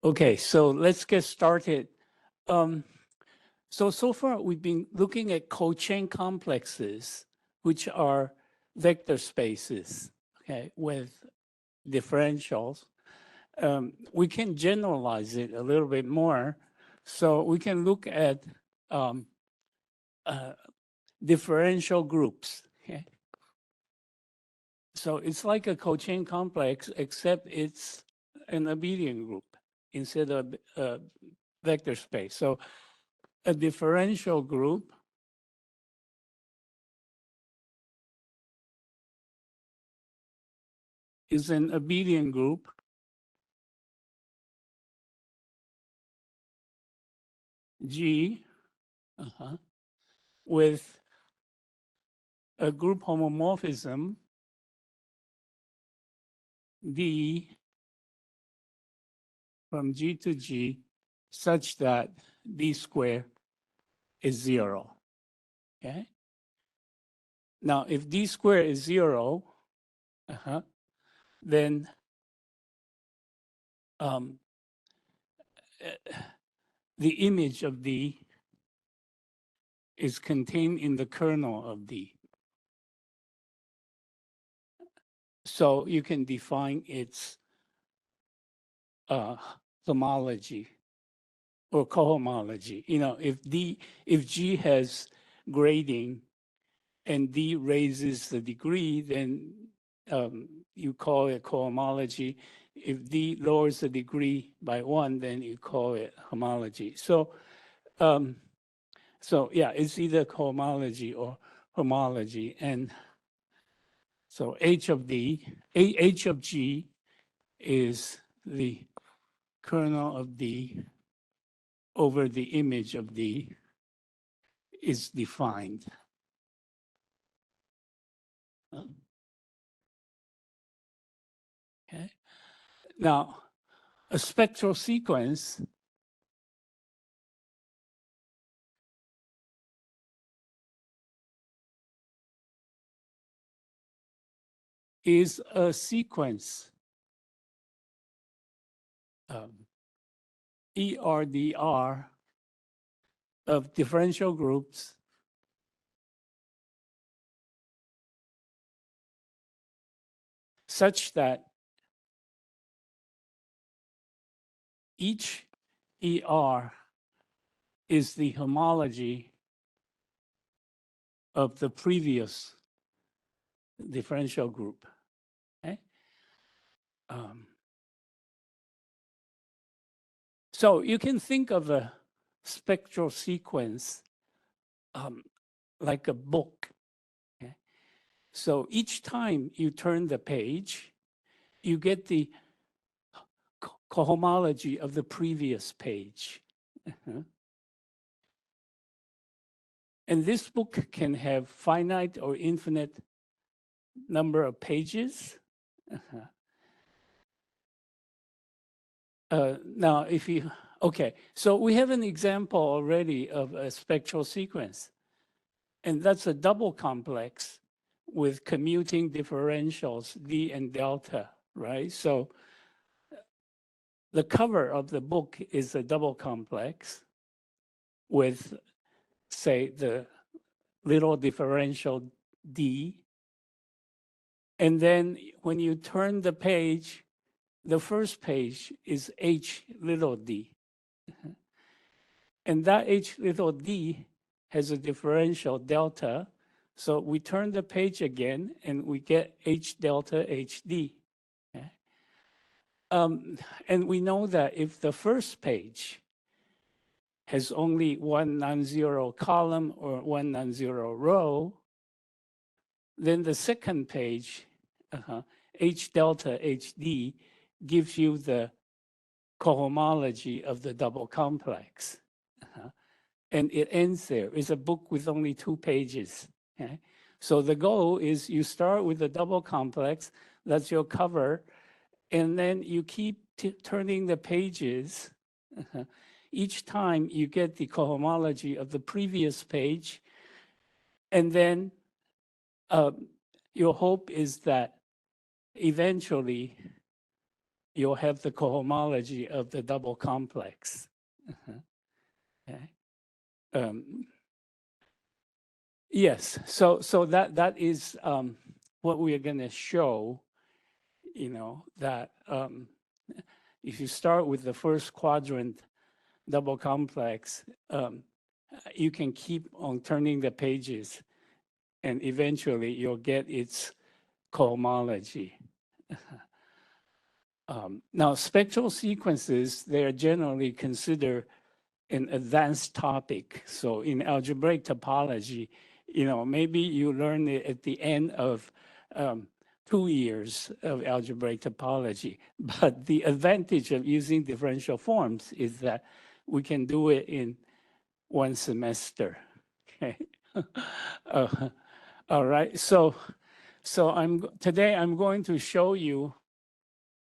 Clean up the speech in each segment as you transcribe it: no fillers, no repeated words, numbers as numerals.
Okay, so let's get started. So far we've been looking at co-chain complexes, which are vector spaces, okay, with differentials. We can generalize it a little bit more. So we can look at um, differential groups, okay? So it's like a co-chain complex, except it's an abelian group instead of vector space. So a differential group is an abelian group G with a group homomorphism D from G to G such that D squared is 0. Okay. Now, if D squared is 0, then the image of D is contained in the kernel of D. So you can define its homology or cohomology. You know, if G has grading and D raises the degree, then you call it cohomology. If D lowers the degree by 1, then you call it homology. So yeah, it's either cohomology or homology. And so H of G is the kernel of D over the image of D is defined. Okay. Now, a spectral sequence is a sequence ERDR of differential groups such that each ER is the homology of the previous differential group. Okay? So you can think of a spectral sequence like a book. Okay? So each time you turn the page, you get the cohomology of the previous page. And this book can have finite or infinite number of pages. Now, if you, okay, so we have an example already of a spectral sequence. And that's a double complex with commuting differentials, D and delta, right? So the cover of the book is a double complex with, say, the little differential D. And then when you turn the page, the first page is H little d. And that H little d has a differential delta. So we turn the page again and we get H delta HD. Okay? And we know that if the first page has only one non-zero column or one non-zero row, then the second page, H delta HD, gives you the cohomology of the double complex. And it ends there. It's a book with only 2 pages. Okay? So the goal is you start with the double complex, that's your cover, and then you keep turning the pages. Each time you get the cohomology of the previous page, and then your hope is that eventually you'll have the cohomology of the double complex. Okay. Yes, so that is what we are going to show. You know that if you start with the first quadrant double complex, you can keep on turning the pages, and eventually you'll get its cohomology. Now, spectral sequences, they are generally considered an advanced topic. So in algebraic topology, you know, maybe you learn it at the end of 2 years of algebraic topology. But the advantage of using differential forms is that we can do it in 1 semester. Okay. All right. So today I'm going to show you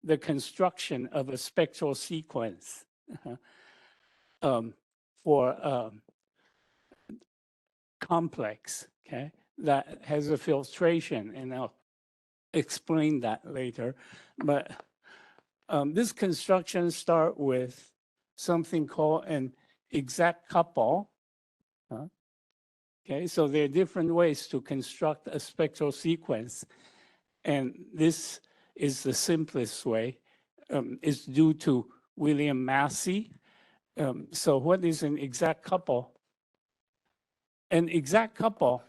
the construction of a spectral sequence for complex, okay, that has a filtration, and I'll explain that later. But this construction start with something called an exact couple. Okay, so there are different ways to construct a spectral sequence, and this is the simplest way. It's due to William Massey. So what is an exact couple? An exact couple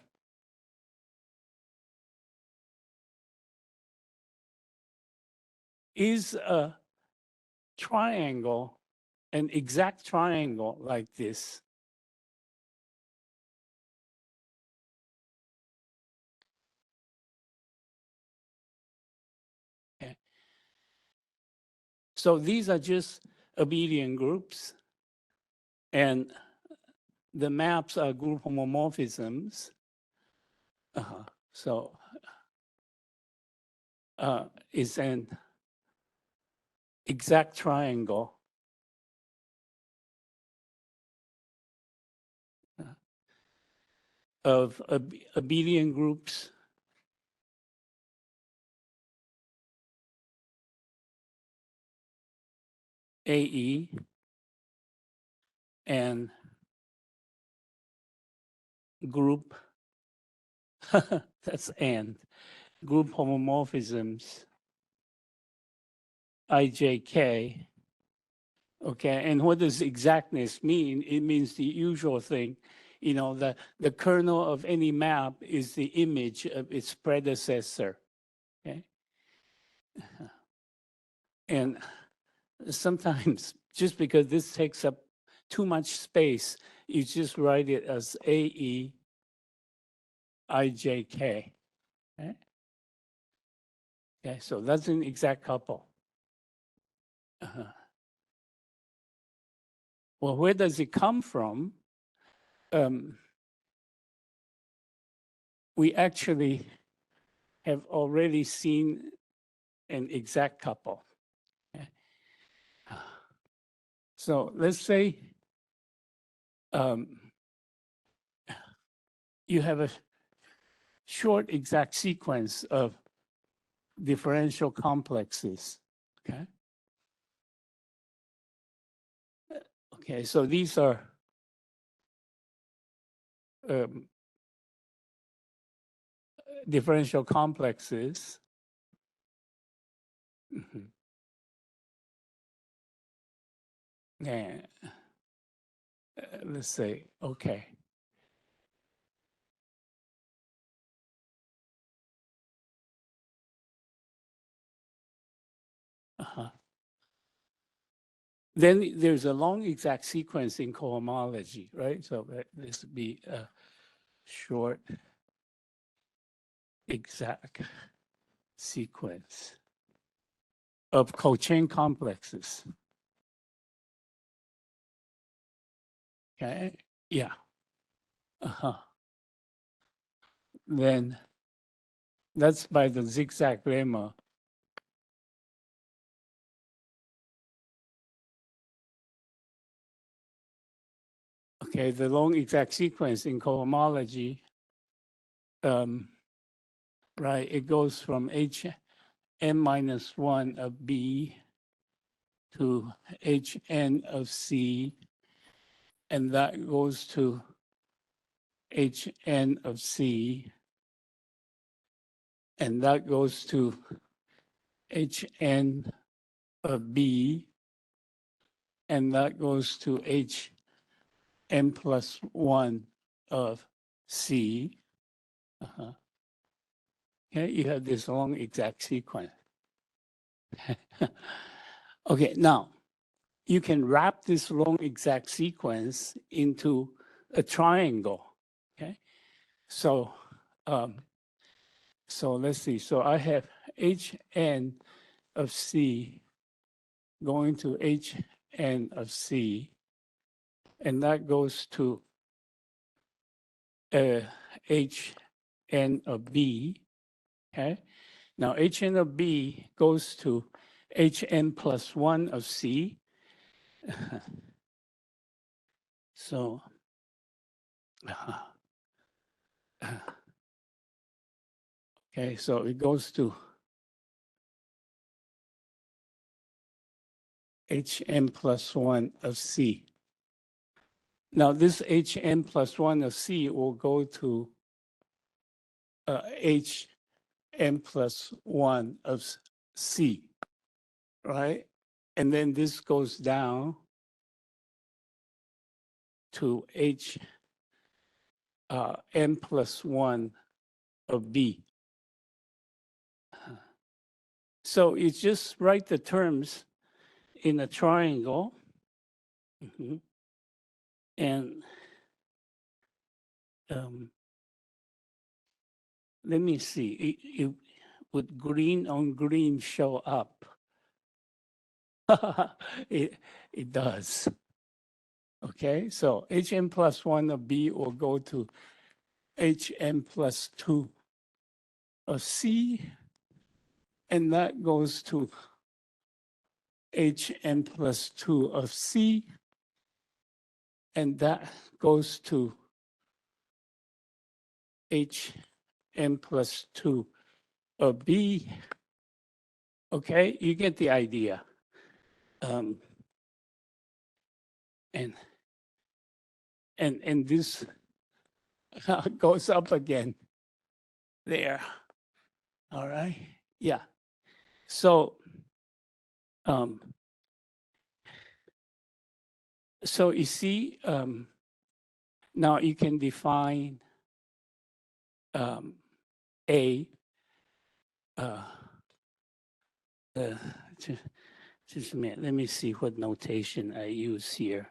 is a triangle, an exact triangle like this. Okay. So these are just abelian groups, and the maps are group homomorphisms. So it's an exact triangle of abelian groups AE and group, that's and, group homomorphisms IJK. Okay, and what does exactness mean? It means the usual thing. You know, the kernel of any map is the image of its predecessor. Okay. And sometimes, just because this takes up too much space, you just write it as AE IJK. Okay? Okay, so that's an exact couple. Well, where does it come from? We actually have already seen an exact couple. Okay? So let's say you have a short exact sequence of differential complexes. Okay. Okay, so these are differential complexes. And let's say, okay. Then there's a long exact sequence in cohomology, right? So this would be a short exact sequence of cochain complexes. Okay, yeah. Then that's by the zigzag lemma. Okay, the long exact sequence in cohomology, right, it goes from H n minus 1 of B to Hn of C, and that goes to Hn of C, and that goes to Hn of B, and that goes to Hn plus 1 of C. Okay, you have this long exact sequence. Okay, now you can wrap this long exact sequence into a triangle. Okay, so so let's see. So I have Hn of C going to Hn of C, and that goes to Hn of B. Okay, now Hn of B goes to Hn plus 1 of C. So okay, so it goes to Hn plus 1 of C. Now this Hn plus 1 of C will go to Hn plus 1 of C, right? And then this goes down to N plus 1 of B. So you just write the terms in a triangle. And let me see, would green on green show up? it does. Okay, so Hn plus 1 of B will go to Hn plus 2 of C, and that goes to Hn plus 2 of C, and that goes to Hn plus 2 of B. Okay, you get the idea. And this goes up again there. All right, yeah. So so you see, now you can define A. Just a minute. Let me see what notation I use here.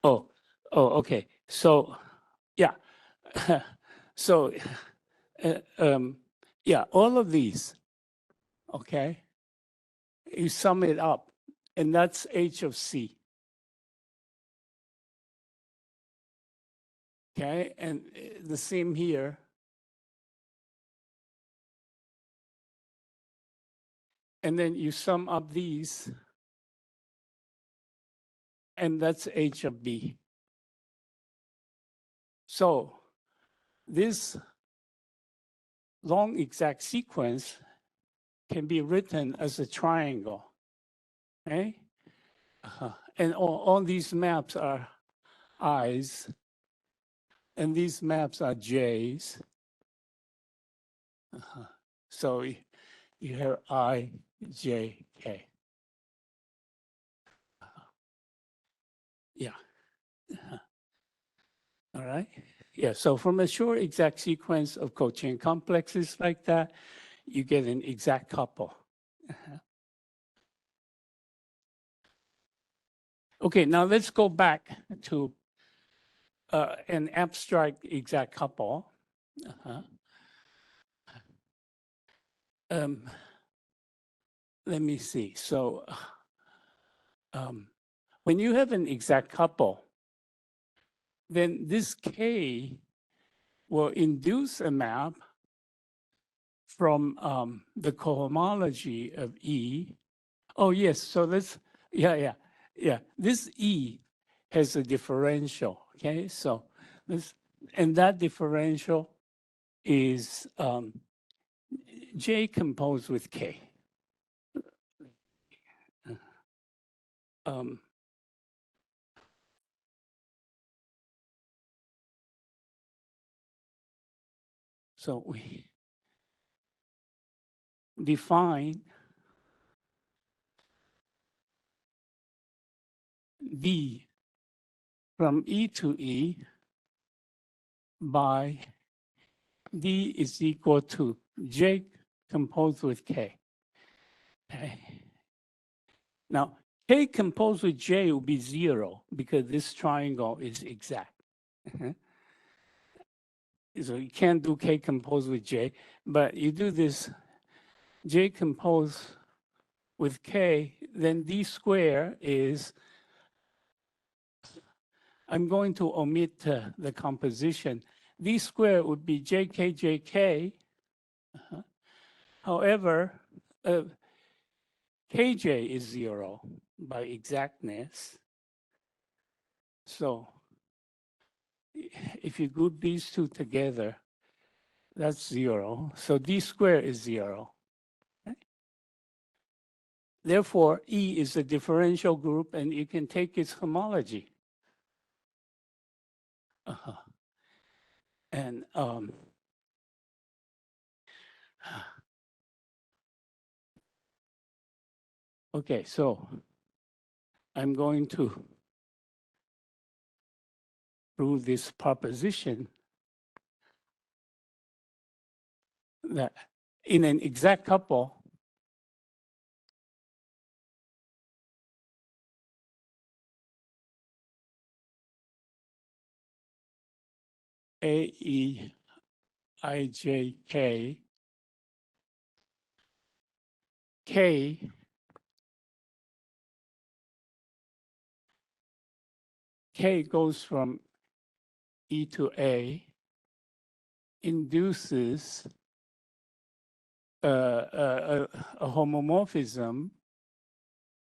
Oh, okay. So, yeah. So, yeah, all of these, okay, you sum it up, and that's H of C. Okay, and the same here. And then you sum up these, and that's H of B. So this long exact sequence can be written as a triangle, okay? And all these maps are I's, and these maps are J's. So you have I, J, K. Yeah. All right. Yeah. So from a short exact sequence of cochain complexes like that, you get an exact couple. Okay. Now let's go back to an abstract exact couple. Let me see. So when you have an exact couple, then this K will induce a map from the cohomology of E. Oh, yes. So let's, yeah. This E has a differential, okay? So this, and that differential is J composed with K. So we define D from E to E by D is equal to J composed with K. Okay. Now, K composed with J will be 0 because this triangle is exact. So you can't do K composed with J, but you do this J composed with K, then D square is, I'm going to omit the composition. D square would be JK, JK. However, KJ is 0 by exactness. So if you group these two together, that's 0. So D square is 0. Okay? Therefore, E is a differential group, and you can take its homology. And okay, so I'm going to prove this proposition that in an exact couple, AEIJK K goes from E to A, induces a homomorphism,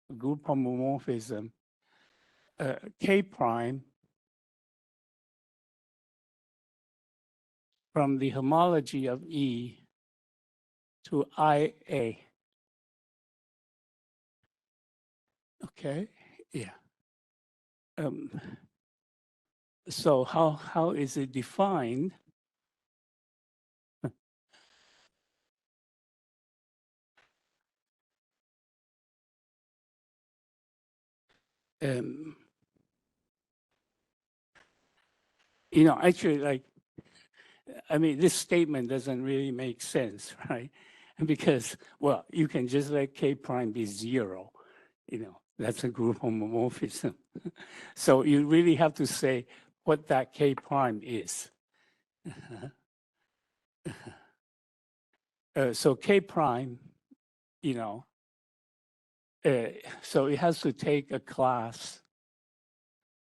a group homomorphism, K prime from the homology of E to IA. Okay, yeah. So how is it defined? Actually, like, I mean, this statement doesn't really make sense, right? Because, well, you can just let K prime be 0. That's a group homomorphism. So you really have to say what that K prime is. So K prime, so it has to take a class,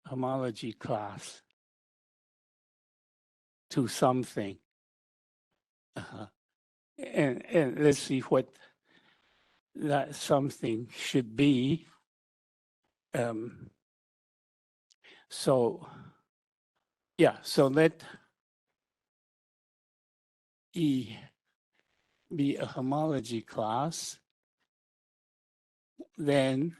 homology class, to something. And let's see what that something should be. So let E be a homology class. Then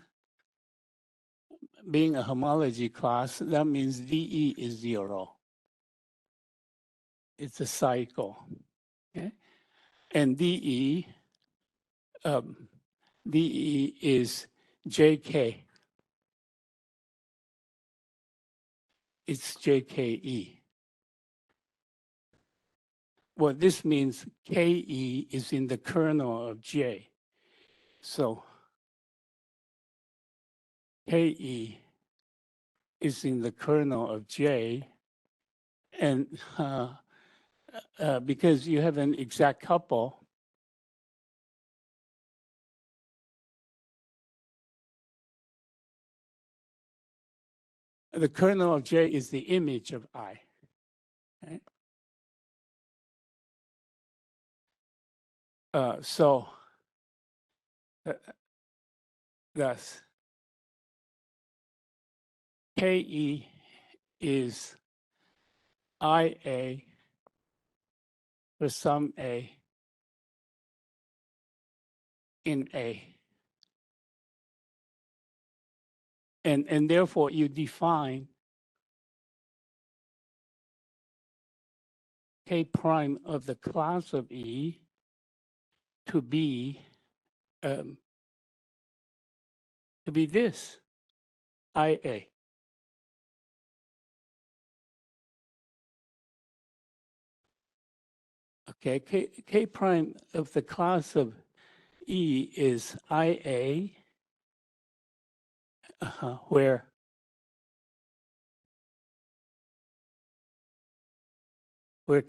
being a homology class, that means DE is 0. It's a cycle. Okay? And DE is JK. It's JKE. Well, this means KE is in the kernel of J. So KE is in the kernel of J. And because you have an exact couple, the kernel of J is the image of I. Okay? So thus, KE is IA for some A in A. And therefore you define K prime of the class of E to be this, IA. Okay, K prime of the class of E is IA, where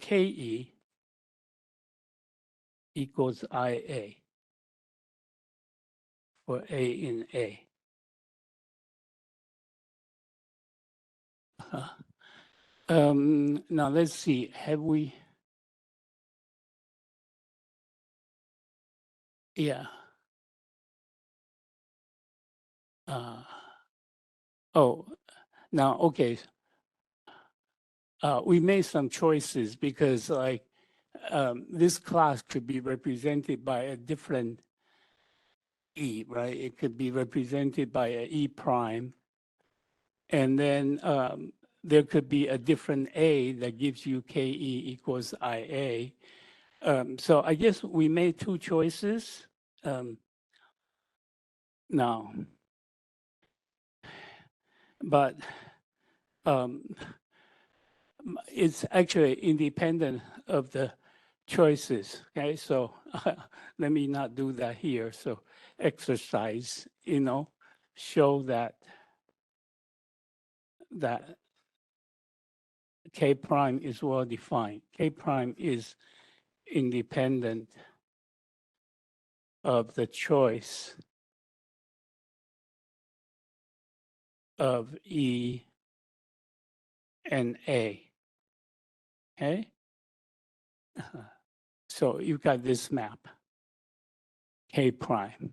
KE equals IA for A in A. Now let's see, have we? Yeah. Oh, now, okay. We made some choices because like this class could be represented by a different E, right? It could be represented by a E prime. And then there could be a different A that gives you KE equals IA. So I guess we made two choices. Now, but it's actually independent of the choices, okay? So let me not do that here. So exercise, show that K prime is well defined. K prime is independent of the choice of E and A, okay? So you've got this map, K prime.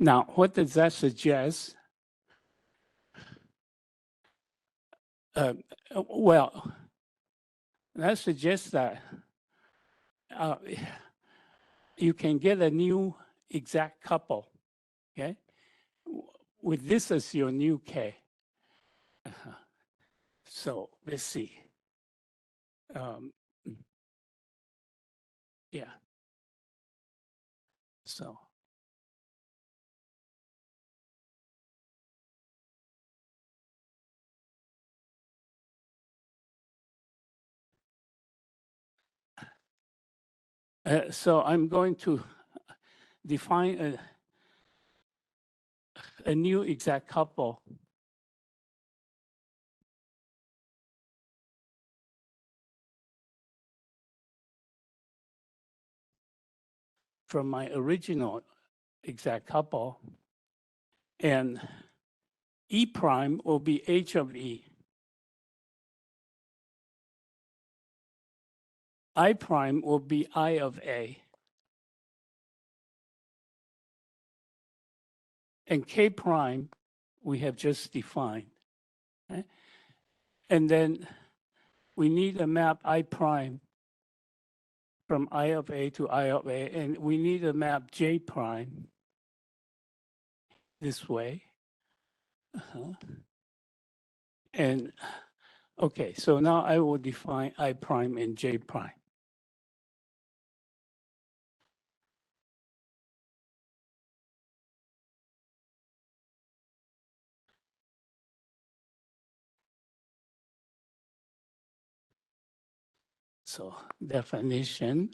Now, what does that suggest? Well, that suggests that you can get a new exact couple, okay? With this as your new K. So let's see. Yeah. So. So I'm going to define a new exact couple. From my original exact couple. And E prime will be H of E. I prime will be I of A. And K prime we have just defined. Okay? And then we need a map I prime from I of A to I of A, and we need a map J prime this way. And okay, so now I will define I prime and J prime. So definition.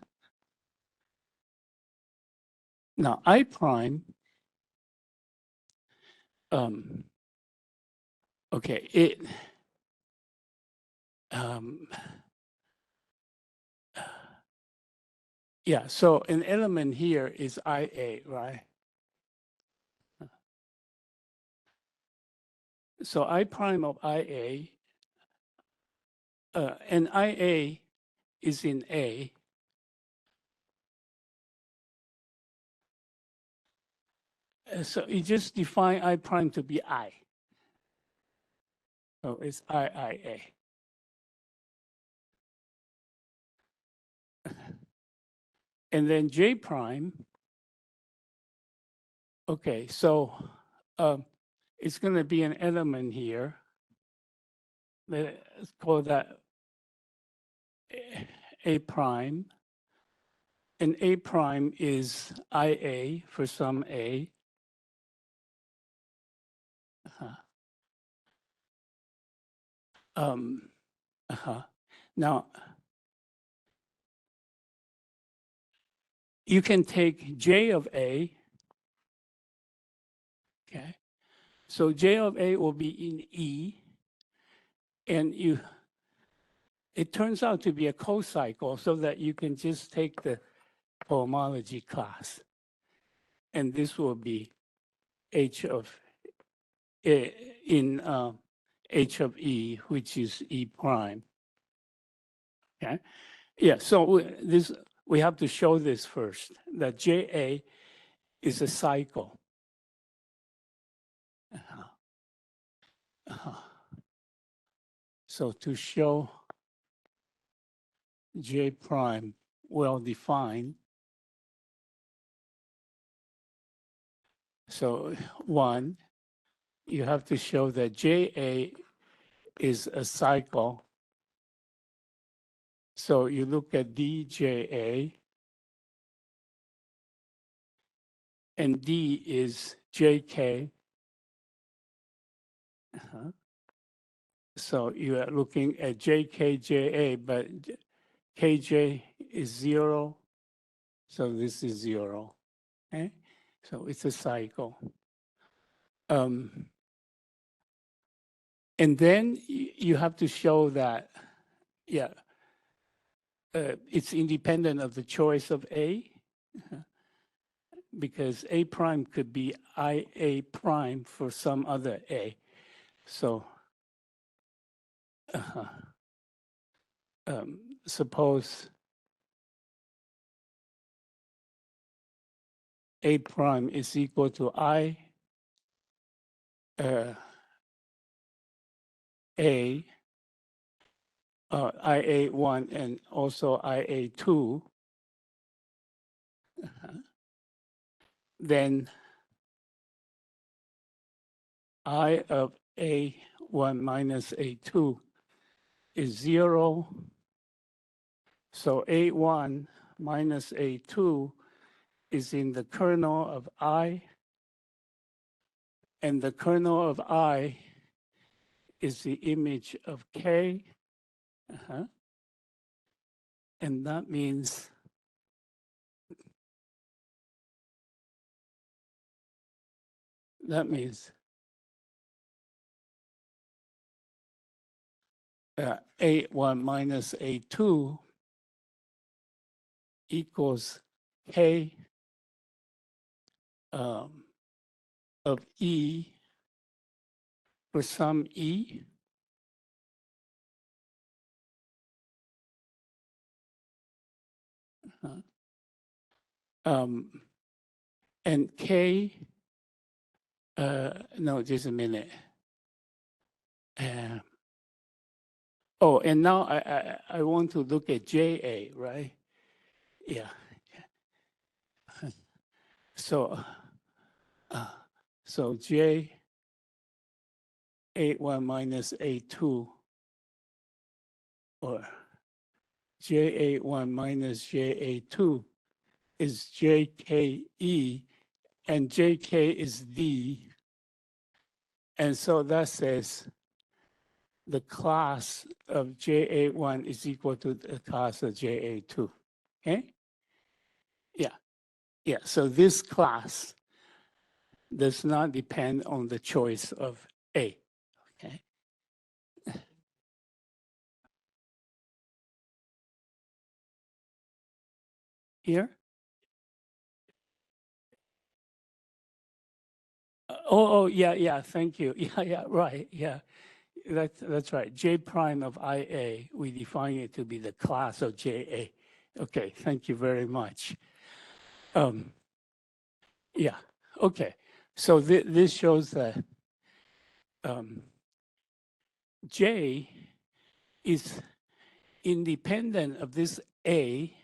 Now I prime, okay, yeah, so an element here is IA, right? So I prime of IA, and IA is in A. So you just define I prime to be I. So it's IIA. And then J prime Okay, so it's going to be an element here. Let's call that A prime. And A prime is IA for some A. Um, Now, you can take J of A, okay? So J of A will be in E, and it turns out to be a co-cycle so that you can just take the homology class. And this will be H of in H of E, which is E prime. Okay. Yeah. So we have to show this first, that JA is a cycle. So to show J prime well defined, so one, you have to show that JA is a cycle. So you look at DJA, and D is JK. So you are looking at JKJA, but KJ is 0. So this is 0. Okay? So it's a cycle. And then you have to show that, yeah, it's independent of the choice of A, because A prime could be IA prime for some other A. So suppose A prime is equal to IA1 and also IA2, then I of A1 minus A2 is 0. So A1 minus A2 is in the kernel of I, and the kernel of I is the image of K. And that means A1 minus A2 equals K of E for some E. And K, no, just a minute. Oh, and now I want to look at JA, right? Yeah. So, so J A1 minus A2, or JA1 minus JA2 is JKE, and JK is D. And so that says the class of JA1 is equal to the class of JA2. Okay? Yeah. Yeah. So this class does not depend on the choice of A. Okay. Here? Oh, yeah, thank you. Yeah, right. Yeah. That's right. J prime of IA, we define it to be the class of JA. Okay, thank you very much. Yeah, okay. So this shows that J is independent of this A,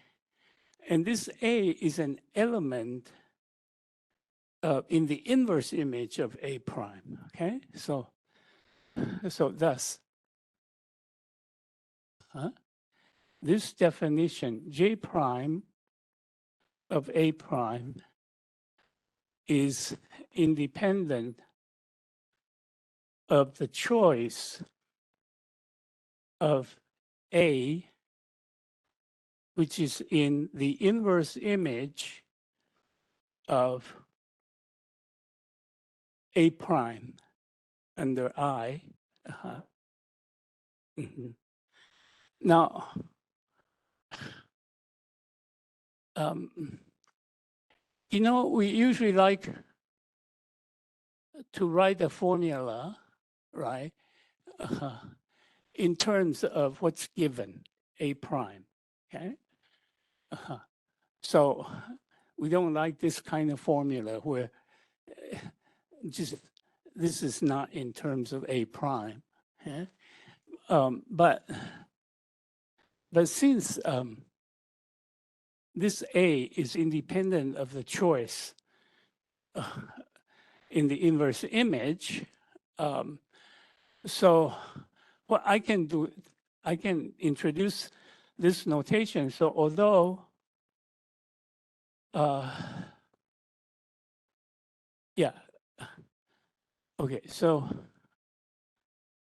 and this A is an element in the inverse image of A prime, okay? So thus, this definition, J prime of A prime is independent of the choice of A, which is in the inverse image of A prime under I. Now, you know, we usually like to write a formula, right, in terms of what's given, A prime, okay? So we don't like this kind of formula where just this is not in terms of A prime, okay? But since this A is independent of the choice in the inverse image, so what I can do, I can introduce this notation. So although, yeah, okay, so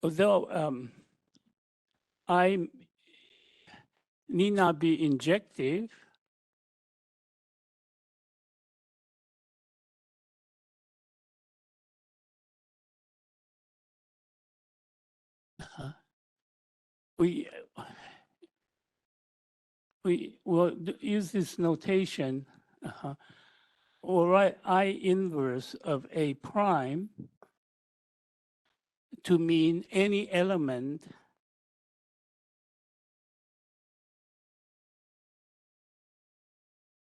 although I need not be injective, we will use this notation. We'll write I inverse of A prime to mean any element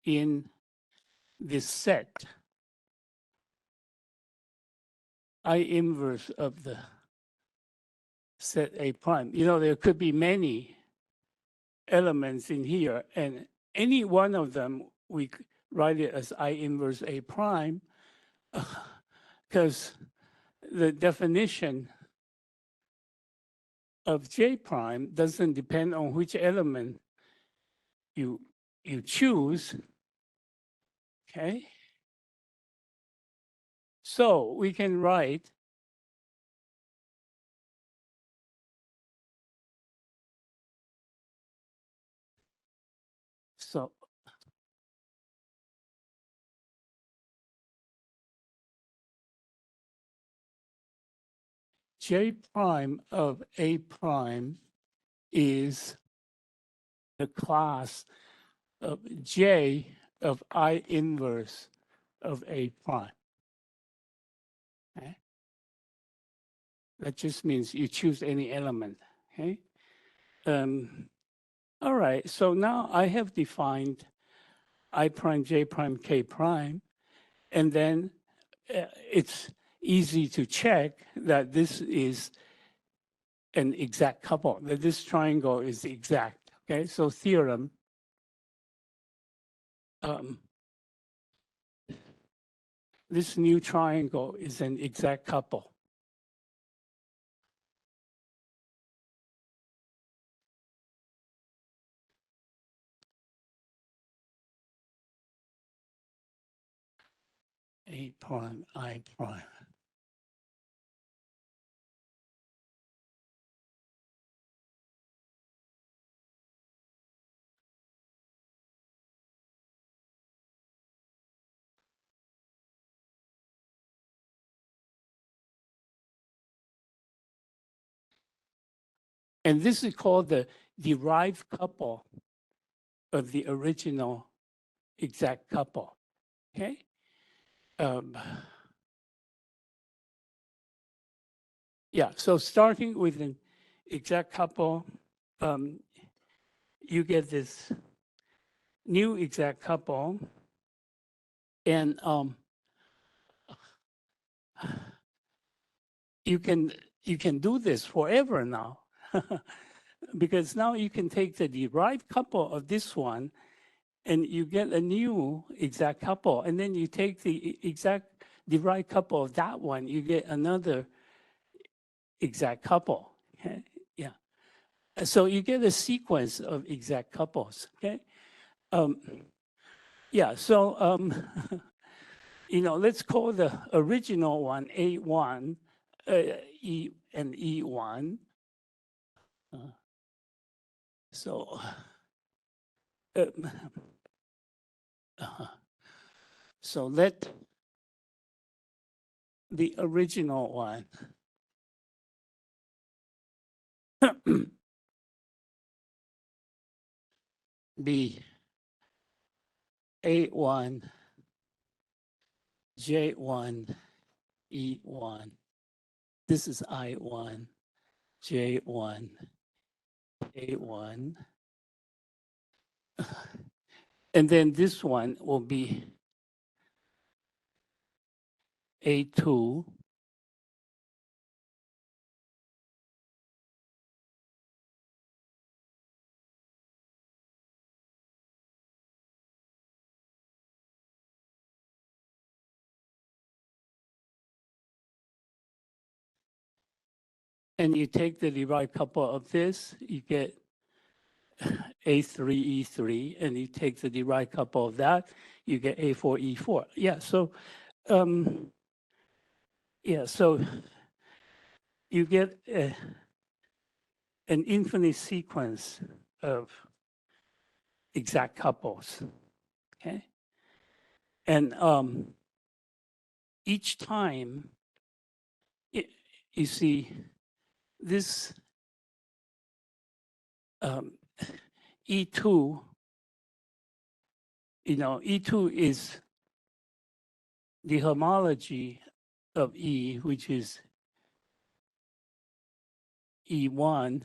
in this set, I inverse of the set A prime. You know, there could be many elements in here, and any one of them, we write it as I inverse A prime, because the definition of J prime doesn't depend on which element you choose, okay? So we can write so J prime of A prime is the class of J of I inverse of A prime. Okay? That just means you choose any element. Okay. All right. So now I have defined I prime, J prime, K prime, and then it's easy to check that this is an exact couple, that this triangle is exact. Okay. So theorem. This new triangle is an exact couple. A prime, I prime. And this is called the derived couple of the original exact couple, okay? Yeah, so starting with an exact couple, you get this new exact couple, and you can do this forever now, because now you can take the derived couple of this one and you get a new exact couple, and then you take the exact derived couple of that one, you get another exact couple. Okay? Yeah. So you get a sequence of exact couples. Okay. Yeah. So let's call the original one A1, E and E1. So. So let the original one be A1, J1, E1. This is I1, J1, A1. And then this one will be A2, and you take the derived couple of this, you get A3, E3, and you take the derived couple of that, you get A4, E4. Yeah, so so you get an infinite sequence of exact couples, okay? And each time, you see, this E2, E2 is the homology of E, which is E1.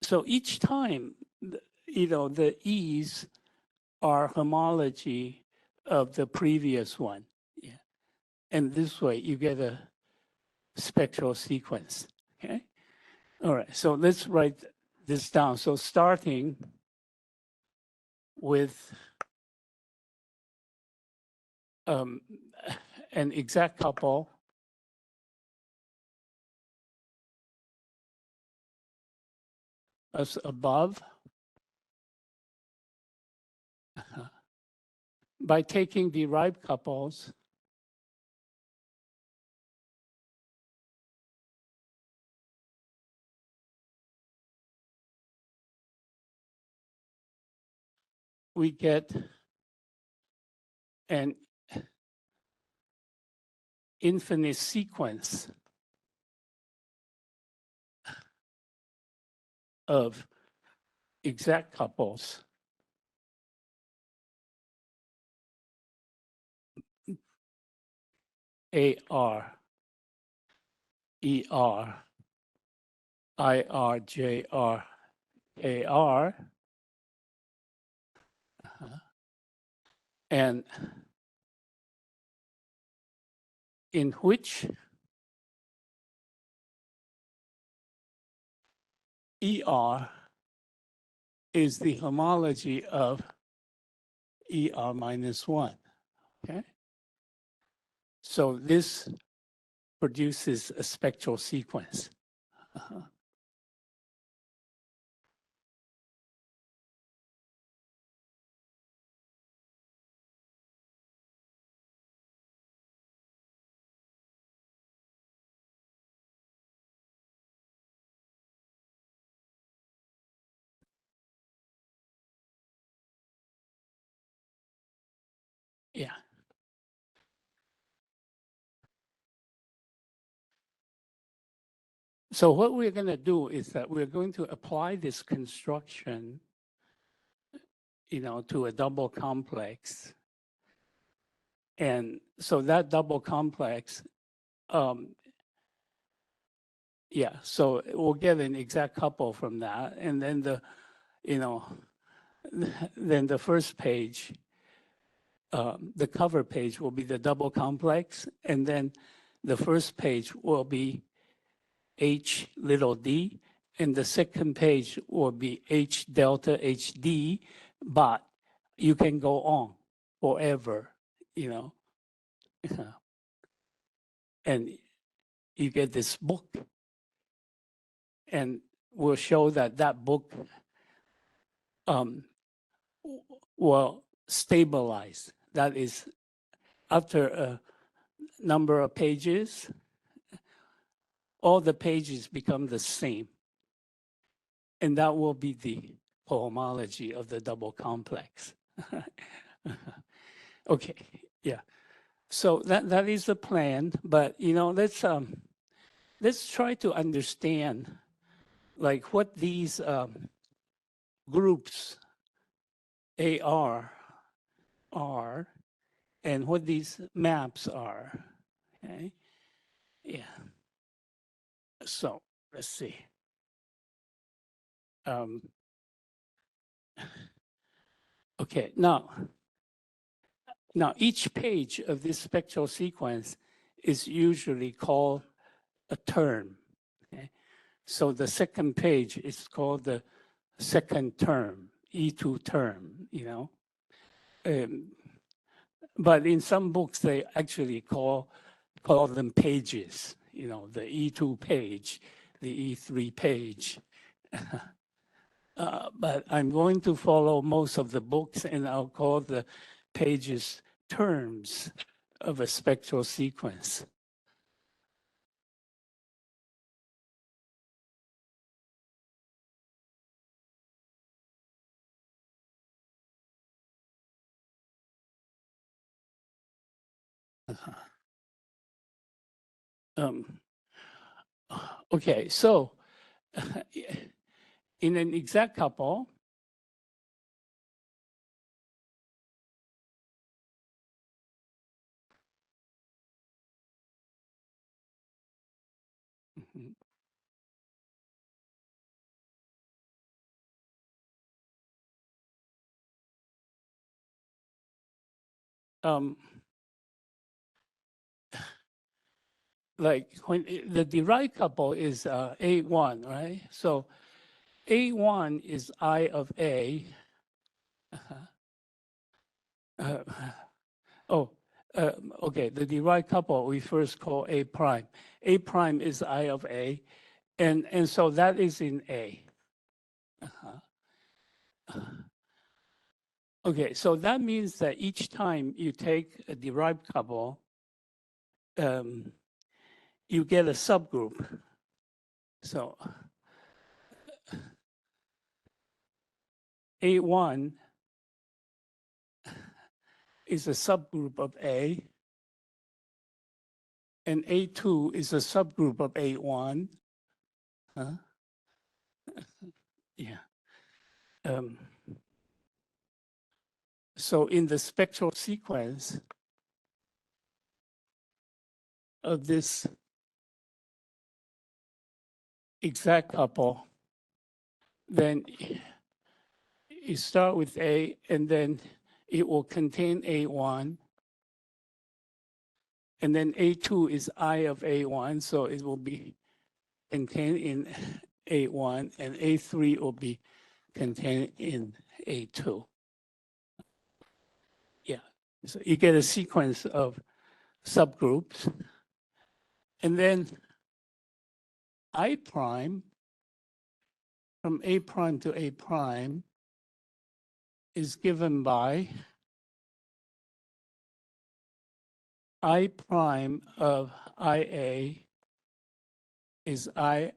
So each time, the E's are homology of the previous one. Yeah. And this way you get a spectral sequence, okay? All right, so let's write this down. So starting with an exact couple as above, by taking derived couples, we get an infinite sequence of exact couples AR, ER, IR, JR, AR, and in which ER is the homology of ER minus 1, okay? So this produces a spectral sequence. Yeah. So what we're going to do is that we're going to apply this construction, to a double complex. And so that double complex, so we'll get an exact couple from that. And then then the first page, the cover page will be the double complex. And then the first page will be H little d, and the second page will be H delta HD, but you can go on forever, and you get this book, and we'll show that that book will stabilize. That is, after a number of pages, all the pages become the same. And that will be the cohomology of the double complex. Okay, yeah. So that is the plan, but let's try to understand like what these groups AR are and what these maps are. Okay, yeah. So let's see. Okay, now each page of this spectral sequence is usually called a term. Okay? So the second page is called the second term, E2 term, but in some books, they actually call them pages, the E2 page, the E3 page. But I'm going to follow most of the books, and I'll call the pages terms of a spectral sequence. Okay, so in an exact couple, like when the derived couple is A1, right? So A1 is I of A. Okay, the derived couple we first call A prime. A prime is I of A, and so that is in A. Okay, so that means that each time you take a derived couple, you get a subgroup. So A1 is a subgroup of A, and A2 is a subgroup of A1. Yeah. So in the spectral sequence of this exact couple, then you start with A, and then it will contain A1, and then A2 is I of A1, so it will be contained in A1, and A3 will be contained in A2. Yeah, so you get a sequence of subgroups, and then I prime from A prime to A prime is given by I prime of IA is IA.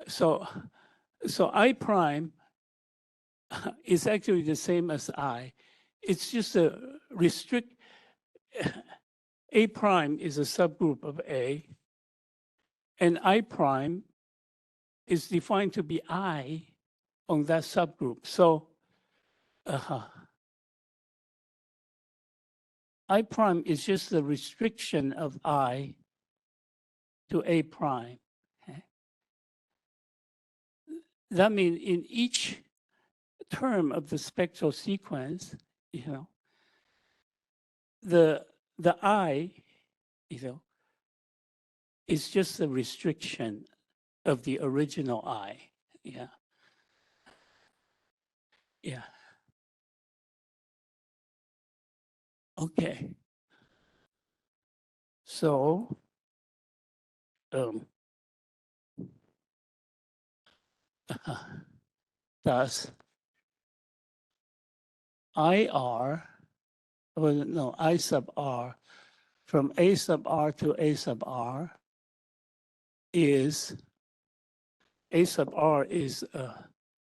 So I prime is actually the same as I. It's just a restrict. A prime is a subgroup of A, and I prime is defined to be I on that subgroup. So I prime is just the restriction of I to A prime. Okay? That means in each term of the spectral sequence, the I, is just a restriction of the original I. Yeah. Yeah. Okay. So, um, thus IR, well, no, I sub R, from A sub R to A sub R is, A sub R is a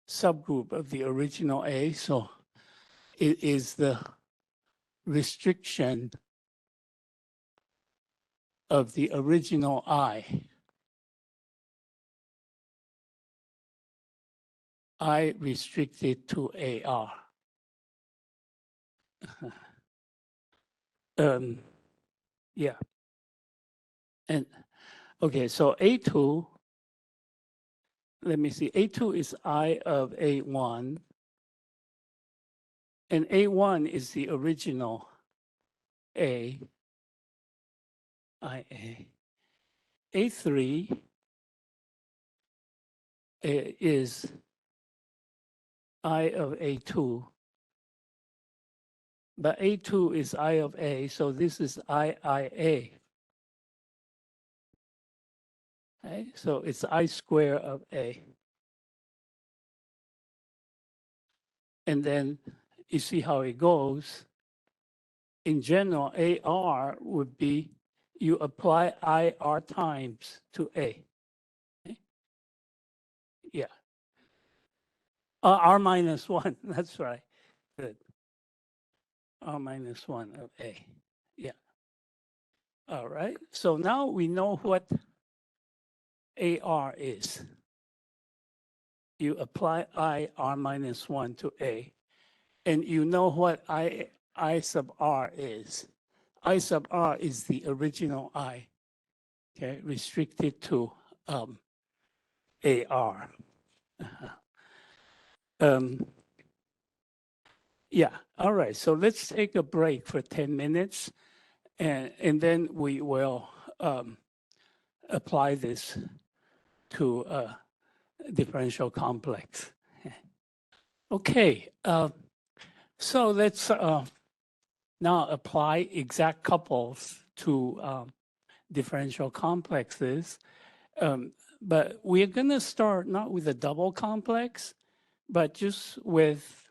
subgroup of the original A, so it is the restriction of the original I. I restricted to AR. Yeah. And okay, so A2, let me see, A2 is I of A1, and A1 is the original A, IA. A3 is I of A2, but A2 is I of A, so this is IIA. Okay? So it's I square of A. And then you see how it goes. In general, AR would be you apply IR times to A. Okay? Yeah. R minus 1, that's right. Good. R minus 1 of A. Yeah. All right. So now we know what AR is. You apply IR minus 1 to A, and you know what I sub R is. I sub R is the original I, okay, restricted to AR. Yeah, all right. So let's take a break for 10 minutes, and then we will apply this to a differential complex. Okay, so let's now apply exact couples to differential complexes. But we're going to start not with a double complex, but just with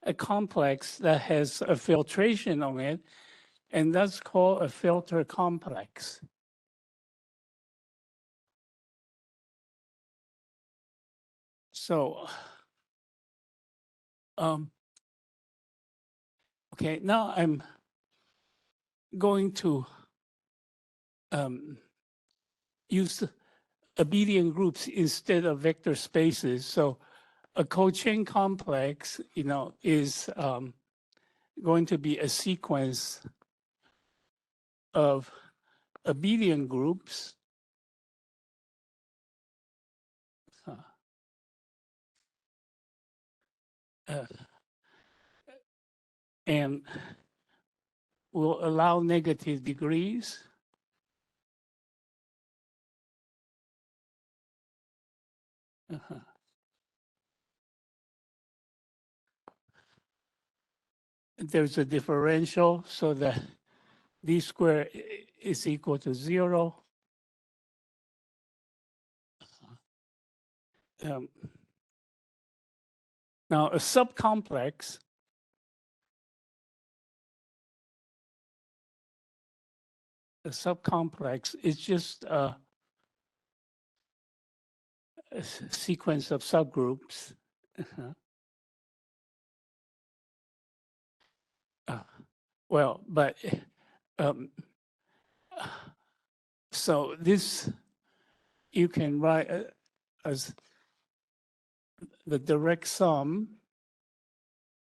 a complex that has a filtration on it, and that's called a filter complex. So, okay, now I'm going to use abelian groups instead of vector spaces. So a cochain complex, is going to be a sequence of abelian groups. And will allow negative degrees. There's a differential so that d squared is equal to 0. Now, a subcomplex is just a sequence of subgroups. Well, but so this you can write as the direct sum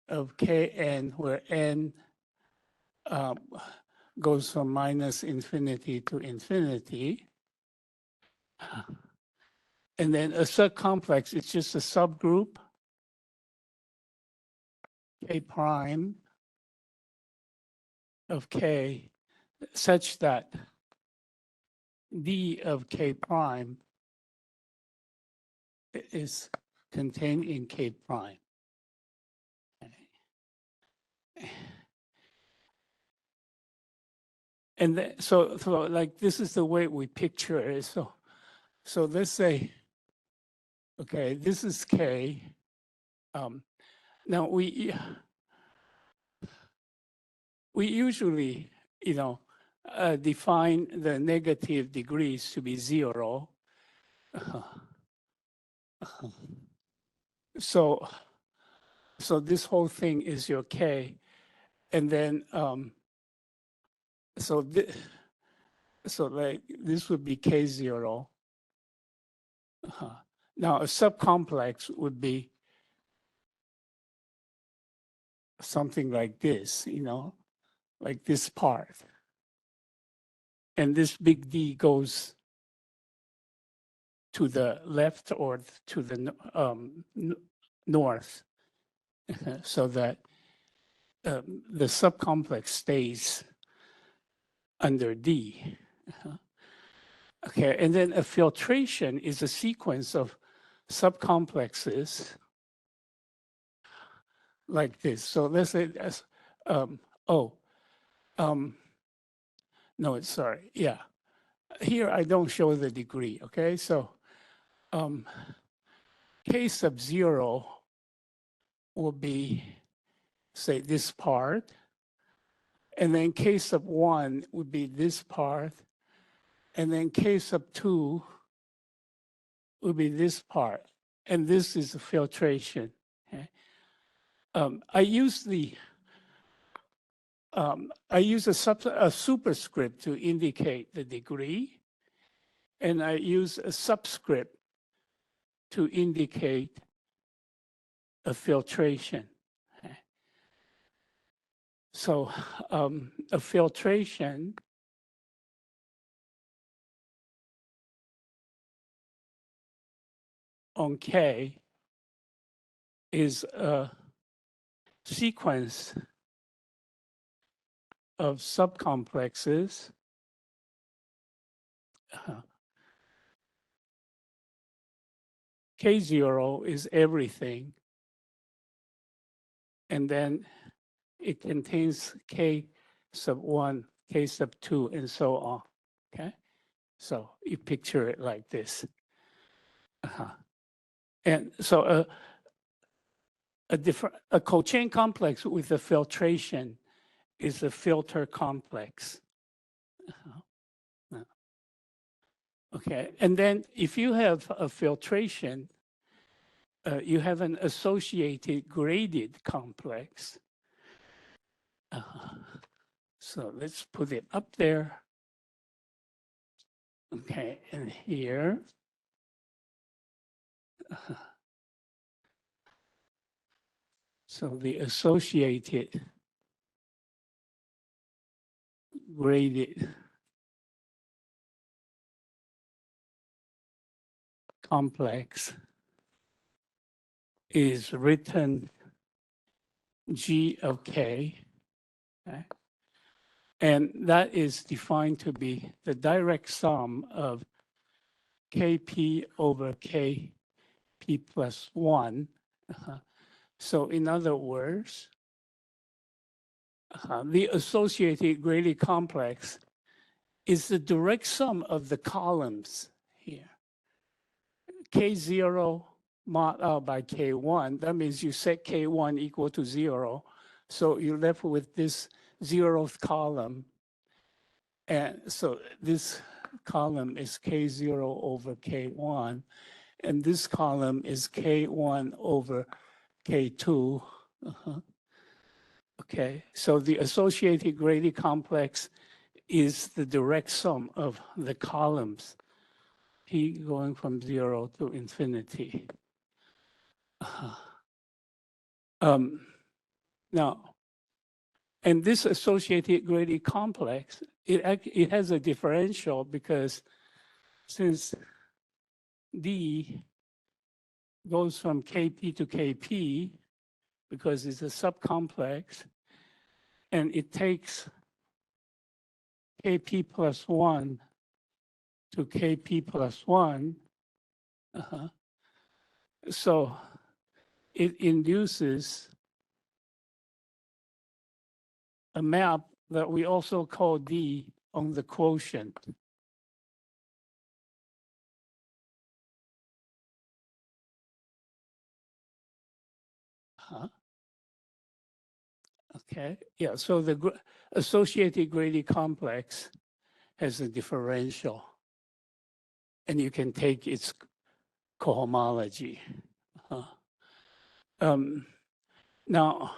of Kn, where n goes from minus infinity to infinity. And then a subcomplex, it's just a subgroup, K prime of K, such that D of K prime is contained in K prime. And so like this is the way we picture it. So let's say, okay, this is K. Now we usually, define the negative degrees to be 0. So this whole thing is your K, and then so like this would be K0. Now a subcomplex would be something like this, like this part. And this big D goes to the left or to the north, so that the subcomplex stays under D. Okay, and then a filtration is a sequence of subcomplexes like this. So let's say, no, sorry, yeah. Here I don't show the degree, okay? So K sub 0 will be, say, this part, and then K sub 1 would be this part, and then K sub 2 would be this part, and this is the filtration. Okay? I use a superscript to indicate the degree, and I use a subscript to indicate a filtration. Okay? So a filtration on K is a sequence of subcomplexes K0 is everything, and then it contains K sub 1, K sub 2, and so on, okay? So you picture it like this. And so a cochain complex with a filtration is a filter complex. Okay, and then if you have a filtration, you have an associated graded complex. So let's put it up there. Okay, and here. So the associated graded complex is written G of K, okay? And that is defined to be the direct sum of Kp over Kp plus 1. So in other words, the associated graded complex is the direct sum of the columns here. K0 mod out by K1, that means you set K1 equal to 0. So you're left with this 0th column. And so this column is K0 over K1. And this column is K1 over K2. Okay, so the associated graded complex is the direct sum of the columns, P going from 0 to infinity. Now, and this associated graded complex, it has a differential because since D goes from Kp to Kp, because it's a subcomplex, and it takes Kp plus 1 to Kp plus 1. So it induces a map that we also call D on the quotient. Okay, yeah, so the associated Grady complex has a differential, and you can take its cohomology. Now,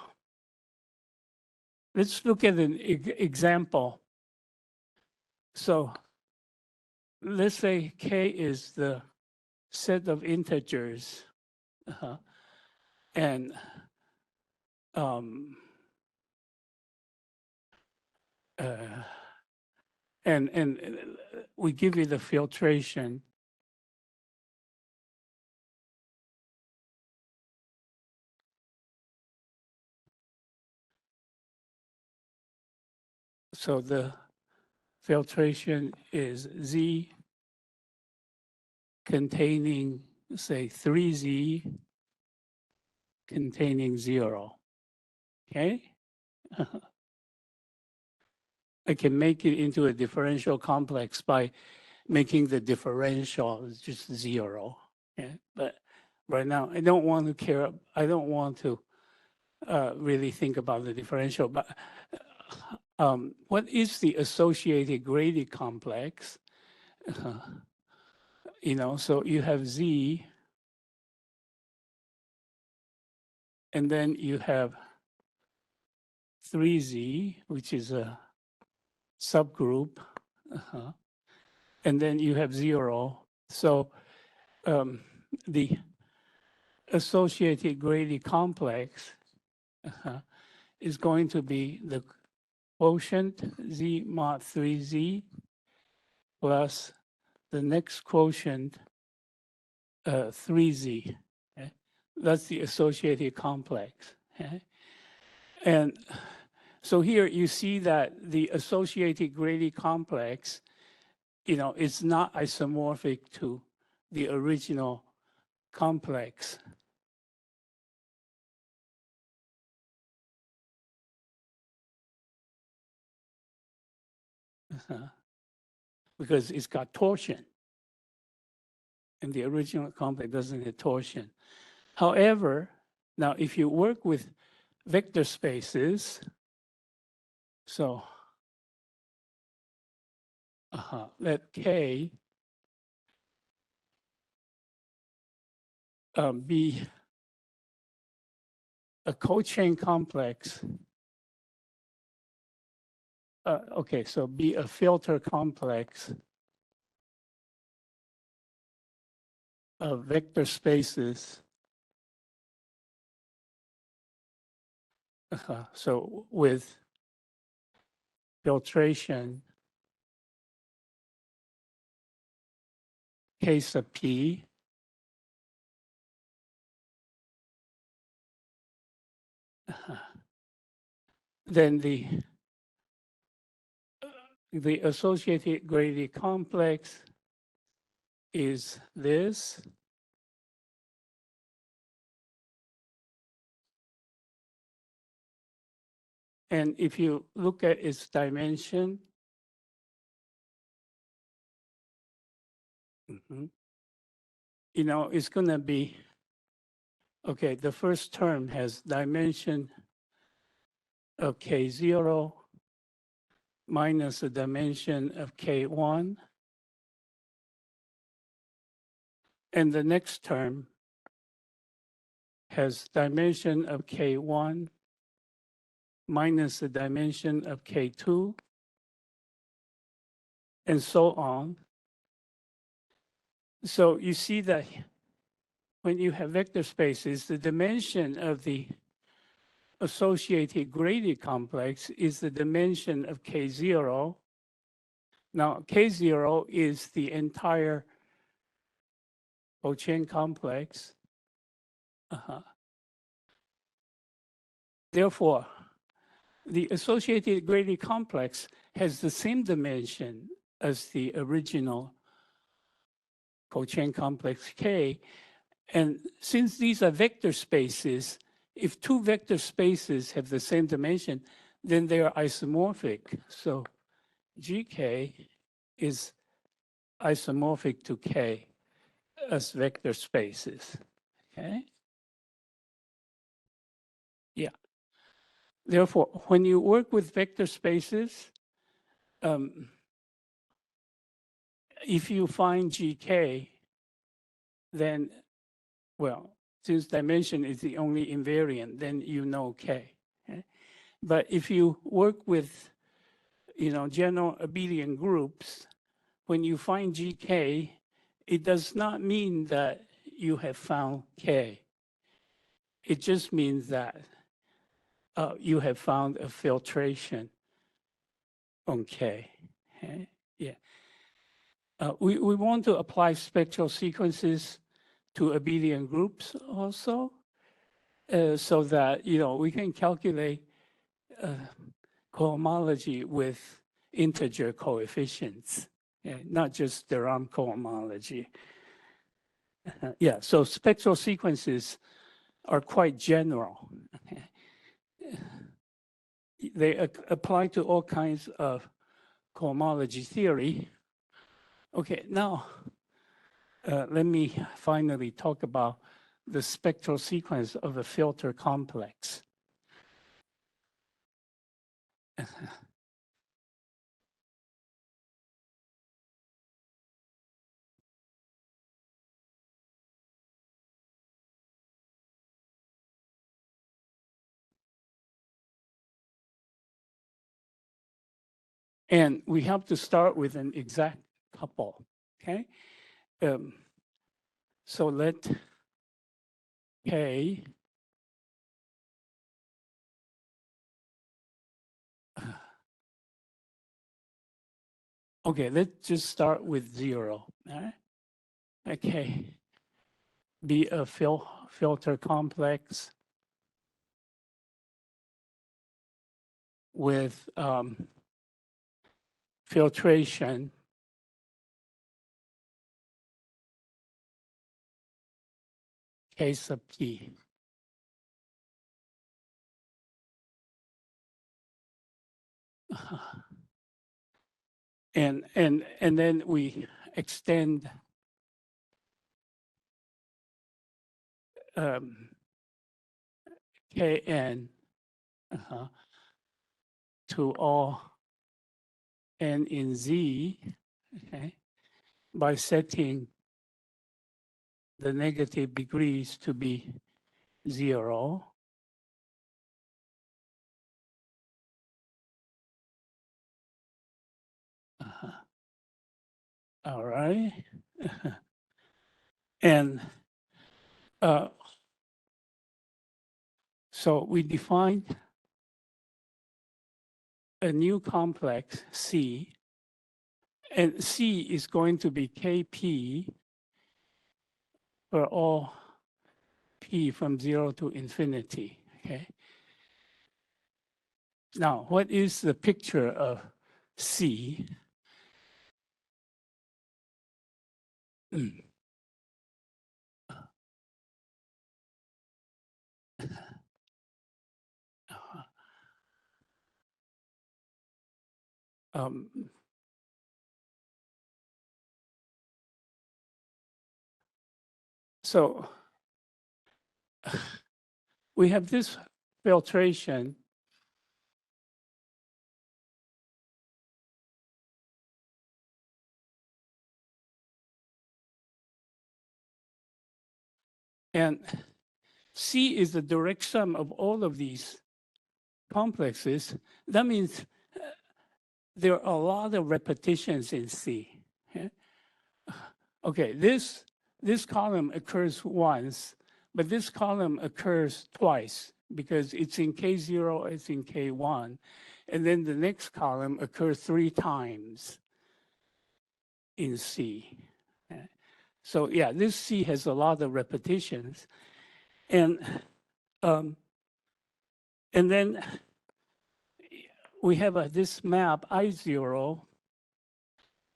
let's look at an example. So let's say K is the set of integers, and we give you the filtration. So the filtration is Z containing, say, 3Z containing 0. Okay? I can make it into a differential complex by making the differential just 0. Okay? But right now, I don't want to really think about the differential. But what is the associated Grady complex? So you have Z, and then you have 3Z, which is a subgroup, and then you have 0. So the associated Grady complex is going to be the quotient Z mod 3Z plus the next quotient 3Z. Okay? That's the associated complex. Okay? And so here you see that the associated Grady complex, it's not isomorphic to the original complex. Because it's got torsion. And the original complex doesn't have torsion. However, now if you work with vector spaces, so let K be a cochain complex. Okay, so be a filter complex of vector spaces. So with filtration K sub P, then the associated Grady complex is this. And if you look at its dimension, it's going to be, okay, the first term has dimension of K0 minus the dimension of K1. And the next term has dimension of K1 minus the dimension of K2, and so on. So you see that when you have vector spaces, the dimension of the associated Grady complex is the dimension of K0. Now, K0 is the entire cochain complex. Therefore, the associated Grady complex has the same dimension as the original co-chain complex K. And since these are vector spaces, if two vector spaces have the same dimension, then they are isomorphic. So GK is isomorphic to K as vector spaces, okay? Yeah. Therefore, when you work with vector spaces, if you find GK, then, well, since dimension is the only invariant, then you know K. Okay? But if you work with, general abelian groups, when you find GK, it does not mean that you have found K. It just means that you have found a filtration on K. Okay? Yeah. We want to apply spectral sequences to abelian groups also, so that we can calculate cohomology with integer coefficients, not just the RAM cohomology. Yeah, so spectral sequences are quite general. They apply to all kinds of cohomology theory. Okay, now let me finally talk about the spectral sequence of a filter complex. And we have to start with an exact couple, okay? So let K okay, let's just start with 0, all right? Okay, be a filter complex with filtration K sub P. And then we extend Kn to all n in Z, okay, by setting the negative degrees to be 0. All right. And so we defined a new complex C, and C is going to be Kp for all P from 0 to infinity, okay? Now, what is the picture of C? So we have this filtration and C is the direct sum of all of these complexes. That means there are a lot of repetitions in C. Okay, this column occurs once, but this column occurs twice because it's in K0, it's in K1. And then the next column occurs 3 times in C. So yeah, this C has a lot of repetitions. And then we have this map I0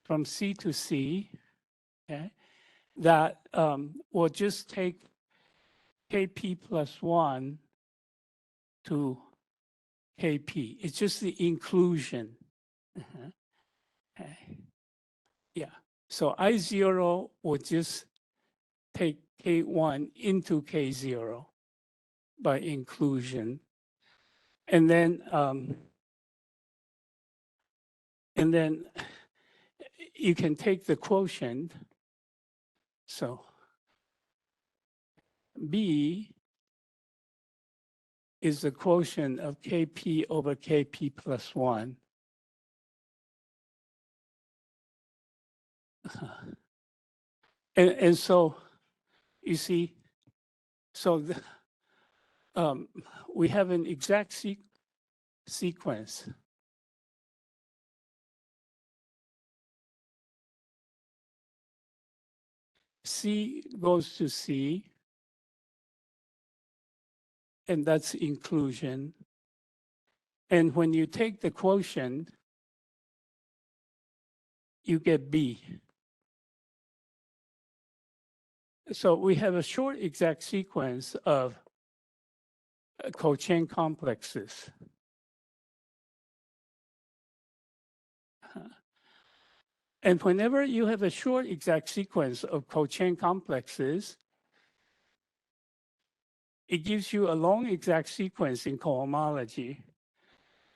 from C to C, okay? that we'll just take Kp plus 1 to Kp. It's just the inclusion. Okay. Yeah. So I0 will just take K1 into K0 by inclusion. And then you can take the quotient. So B is the quotient of Kp over Kp plus 1. And so, you see, so we have an exact sequence. C goes to C, and that's inclusion. And when you take the quotient, you get B. So we have a short exact sequence of co-chain complexes. And whenever you have a short exact sequence of co-chain complexes, it gives you a long exact sequence in cohomology.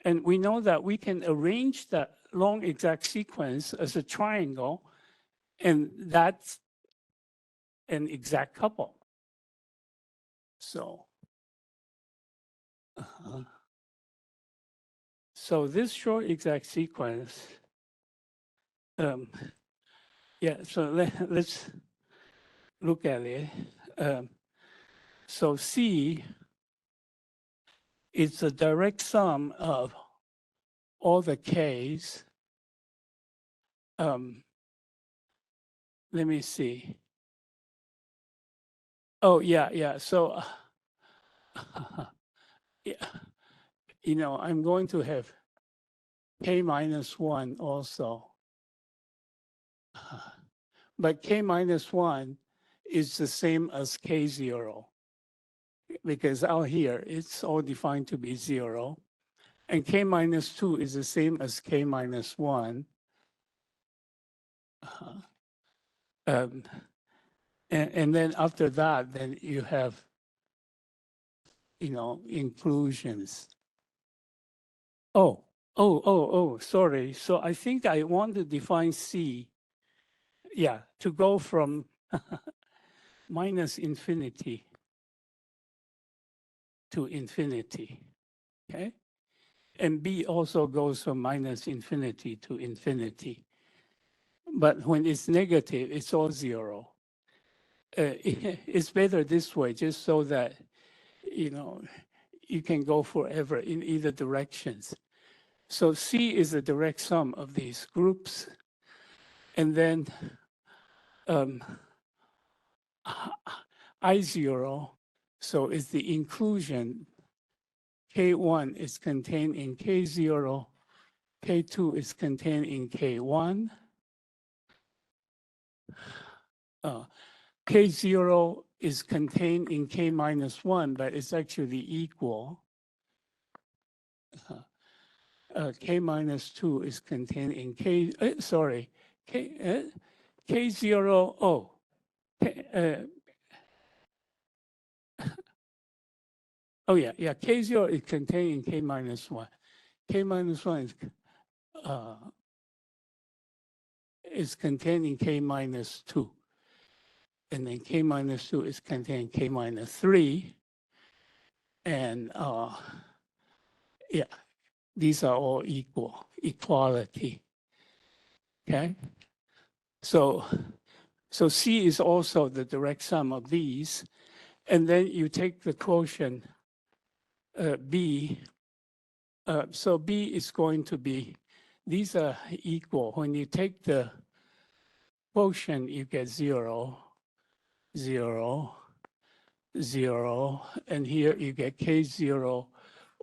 And we know that we can arrange that long exact sequence as a triangle, and that's an exact couple. So, so this short exact sequence, yeah, so let's look at it. So C is the direct sum of all the Ks. Let me see. Oh, yeah. So, yeah, you know, I'm going to have K minus 1 also. But K minus 1 is the same as K0 because out here it's all defined to be 0. And K minus 2 is the same as K minus 1. And then after that, then you have, you know, inclusions. Sorry. So I think I want to define C, yeah, to go from minus infinity to infinity, okay? And B also goes from minus infinity to infinity. But when it's negative, it's all 0. It's better this way, just so that, you know, you can go forever in either directions. So C is the direct sum of these groups. And then I0, so it's the inclusion. K1 is contained in K0, K2 is contained in K1. K0 is contained in K minus 1, but it's actually equal. K minus 2 is contained in K, K0, K0 is contained in K minus 1. K minus 1 is contained in K minus 2. And then K minus 2 is contained in K minus 3. And yeah, these are all equal, equality. Okay? So C is also the direct sum of these. And then you take the quotient B. So B is going to be, these are equal. When you take the quotient, you get 0, 0, 0. And here you get K0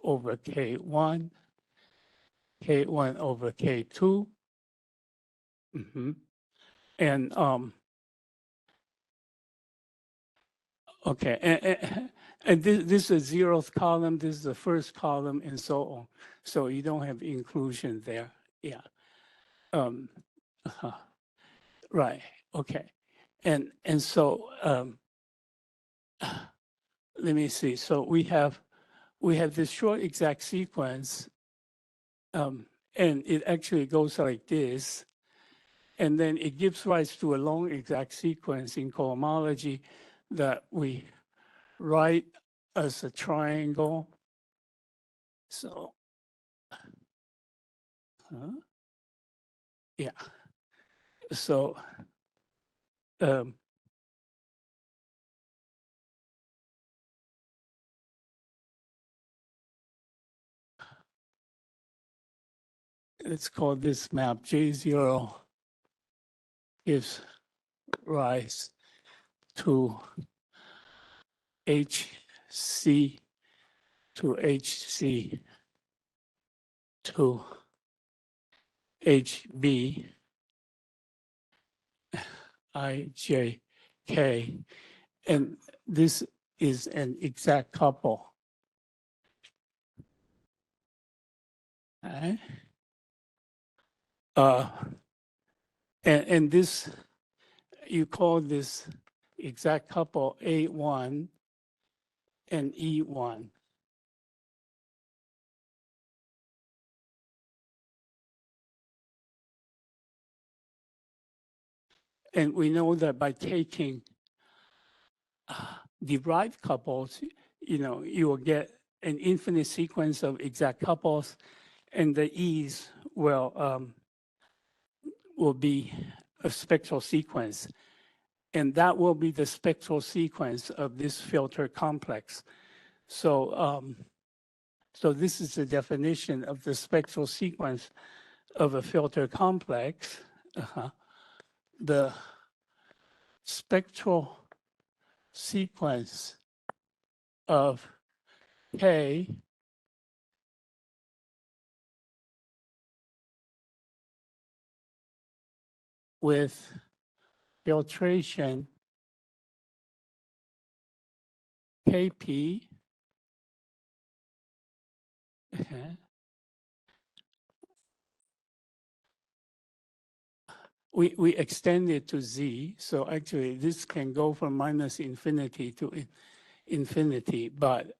over K1, K1 over K2. And Okay, and this is the 0th column, this is the first column, and so on. So you don't have inclusion there. Yeah. Uh-huh. Right. Okay. And so let me see. So we have this short exact sequence, and it actually goes like this. And then it gives rise to a long exact sequence in cohomology that we write as a triangle. So, yeah. So, let's call this map J0 gives rise to HC to HC to HB IJK. And this is an exact couple. Okay. And this, you call this exact couple A1 and E1. And we know that by taking derived couples, you will get an infinite sequence of exact couples, and the E's will be a spectral sequence. And that will be the spectral sequence of this filter complex. So, so this is the definition of the spectral sequence of a filter complex. The spectral sequence of K with filtration KP we extend it to Z. So actually this can go from minus infinity to infinity, but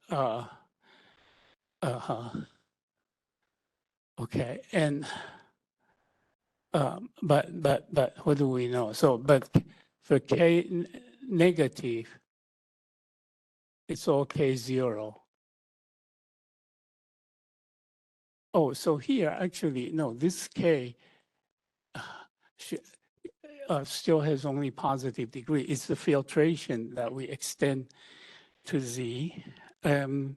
okay. And but what do we know? So but for K negative, it's all K0. Oh, so here actually, no, this K still has only positive degree. It's the filtration that we extend to Z. And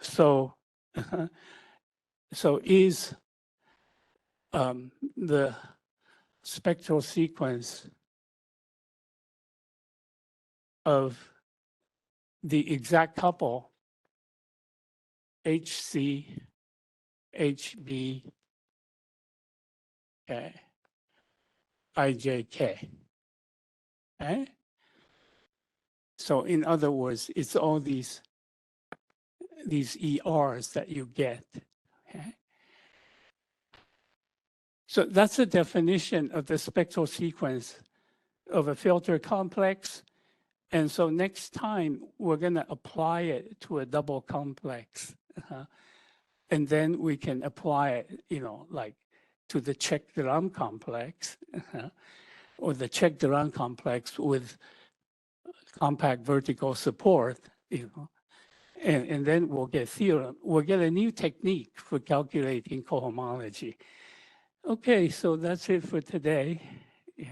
so, so is the spectral sequence of the exact couple HC, HB, okay, IJK. Okay? So in other words, it's all these ERs that you get. Okay? So that's the definition of the spectral sequence of a filter complex. And so next time we're going to apply it to a double complex. And then we can apply it, like to the Czech-Duran complex or the Czech-Duran complex with compact vertical support, and then we'll get theorem. We'll get a new technique for calculating cohomology. Okay, so that's it for today.